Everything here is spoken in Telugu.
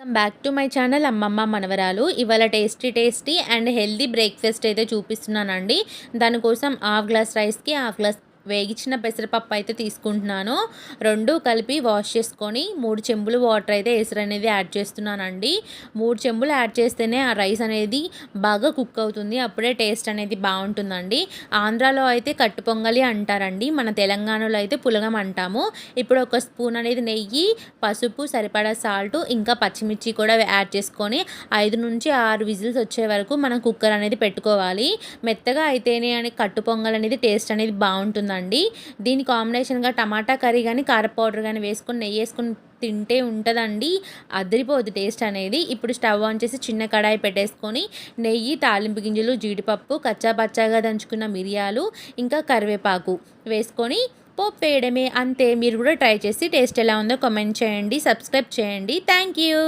Welcome back to my channel అమ్మమ్మ మనవరాలు. ఇవాళ టేస్టీ అండ్ హెల్దీ బ్రేక్ఫాస్ట్ అయితే చూపిస్తున్నానండి. దానికోసం హాఫ్ గ్లాస్ రైస్కి హాఫ్ గ్లాస్ వేగించిన పెసరపప్పు అయితే తీసుకుంటున్నాను. రెండు కలిపి వాష్ చేసుకొని 3 చెంబులు వాటర్ అయితే ఎసురనేది యాడ్ చేస్తున్నానండి. 3 చెంబులు యాడ్ చేస్తేనే ఆ రైస్ అనేది బాగా కుక్ అవుతుంది. అప్పుడే టేస్ట్ అనేది బాగుంటుందండి. ఆంధ్రాలో అయితే కట్టు పొంగలి అంటారండి, మన తెలంగాణలో అయితే పులగం అంటాము. ఇప్పుడు ఒక స్పూన్ అనేది నెయ్యి, పసుపు, సరిపడా సాల్ట్, ఇంకా పచ్చిమిర్చి కూడా యాడ్ చేసుకొని 5 నుంచి 6 విజిల్స్ వచ్చే వరకు మనం కుక్కర్ అనేది పెట్టుకోవాలి. మెత్తగా అయితేనే అని కట్టు పొంగల్ అనేది టేస్ట్ అనేది బాగుంటుంది. దీని కాంబినేషన్గా టమాటా కర్రీ కానీ కార పౌడర్ కానీ వేసుకొని నెయ్యి వేసుకొని తింటే ఉంటుందండి, అదిరిపోద్ది టేస్ట్ అనేది. ఇప్పుడు స్టవ్ ఆన్ చేసి చిన్న కడాయి పెట్టేసుకొని నెయ్యి, తాలింపు గింజలు, జీడిపప్పు, కచ్చా పచ్చాగా దంచుకున్న మిరియాలు, ఇంకా కరివేపాకు వేసుకొని పోపు వేయడమే, అంతే. మీరు కూడా ట్రై చేసి టేస్ట్ ఎలా ఉందో కామెంట్ చేయండి, సబ్స్క్రైబ్ చేయండి. Thank you.